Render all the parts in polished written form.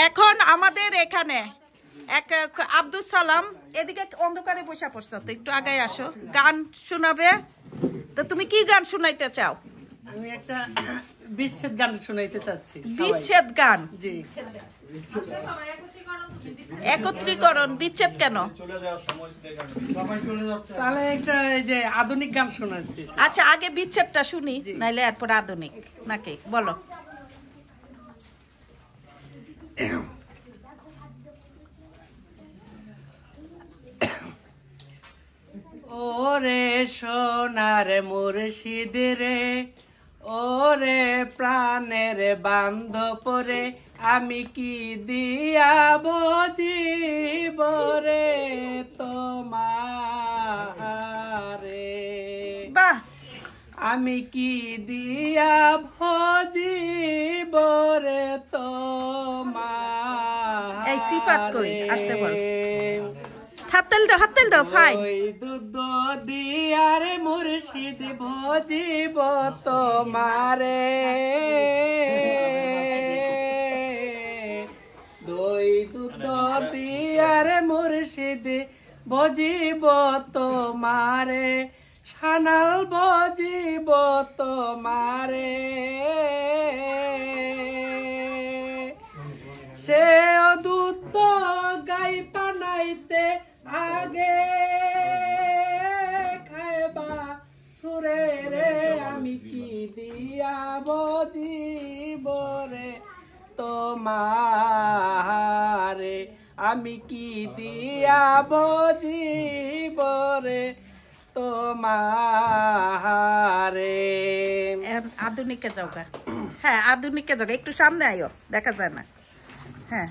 এখন আমাদের এখানে এক আব্দুল সালাম এদিকে অন্ধকারে বসে পড়ছো, তো একটু আগায় আসো, গান শোনাবে। তো তুমি কি গান শোনাইতে চাও? আমি একটা বিচ্ছেদ গান শোনাইতে চাচ্ছি। বিচ্ছেদ গান? জি। একত্রীকরণ, বিচ্ছেদ কেন? তাহলে একটা এই যে আধুনিক গান শোনাচ্ছি। আচ্ছা, আগে বিচ্ছেদটা শুনি, নাইলে এরপর আধুনিক নাকি? বলো। ওরে সোনার মুর্শিদ রে, ওরে প্রাণের বান্ধব রে, আমি কি দিয়া বুঝিব রে তোমারে, বাহ, আমি কি দিয়া ভজিব রে তোমারে। এই সিফাত কই আসতে বল। হাততালি দাও, হাততালি দাও, ফাইন। ওই দুধ দিয়ার মুর্শিদ ভজিব তোমারে, দই দুধ দিয়ার মুর্শিদ ভজিব তোমারে, সানাল ভজিব তোমারে, সে দুধ গাই পানাইতে আগে খাইবা সুরে রে, আমি কি দিয়া বজিব রে তোমারে, আমি কি দিয়া বজিব রে তোমারে। আধুনিকে যাও গা। হ্যাঁ, আধুনিকে যাও, একটু সামনে আইও, দেখা যায় না। হ্যাঁ।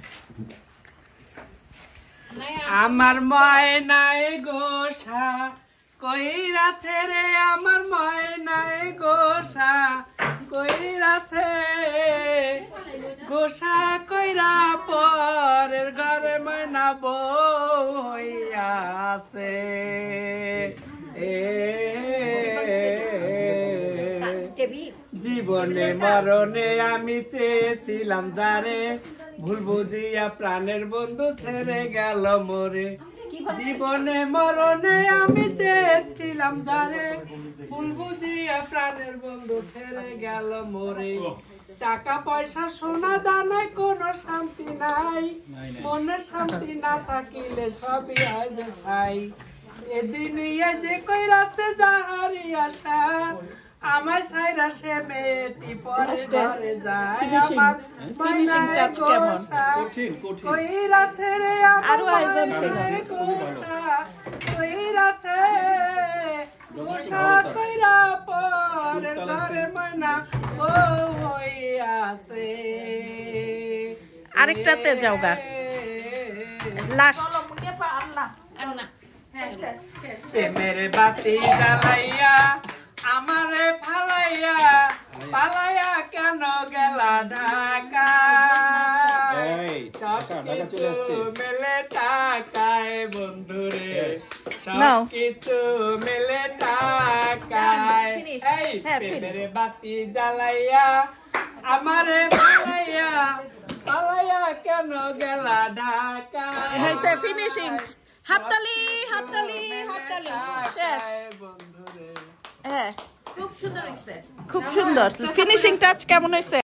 আমার ময়নাই গোসা কইরাছে রে, আমার ময়নাই গোসা কইরাছে, গোসা কইরা পরের ঘরে ময়না বউ হইয়াছে। জীবনে মরণে আমি চেয়েছিলাম যারে, ভুল বুঝিয়া প্রাণের বন্ধু ছেড়ে গেল মোরে। জীবনে মরণে আমি চেয়েছিলাম যারে, ভুল বুঝিয়া প্রাণের বন্ধু ছেড়ে গেল মোরে। টাকা পয়সা সোনা দানায় কোনো শান্তি নাই, মনের শান্তি না থাকিলে সবই হয় যে ভাই। এদিন যে কইরাছে যাহারি আশা, আমার ছাইরা সে মেয়েটি পরে ঘরে যায়। আমার ফিনিশিং টাচ কেমন? কইরাছে রে আরো আয়োজন ছিল। কইরাছে গোসা কইরা পরের ঘরে ময়না বউ হইয়াছে। আরেকটাতে যাও গা, লাস্ট। মেরে বাতি জ্বালাইয়া আমারে ফালাইয়া, পালাইয়া কেন গেলা ঢাকা, সবকিছু মেলে টাকায় বন্ধুরে, সবকিছু মেলে টাকায়। মেরে বাতি জ্বালাইয়া আমারে ফালাইয়া, পালাইয়া কেন গেলা ঢাকা। হইছে ফিনিশিং। হাততালি, হাততালি, হাততালি, শেষ। হ্যাঁ, খুব সুন্দর হইছে, খুব সুন্দর। ফিনিশিং টাচ কেমন হইছে?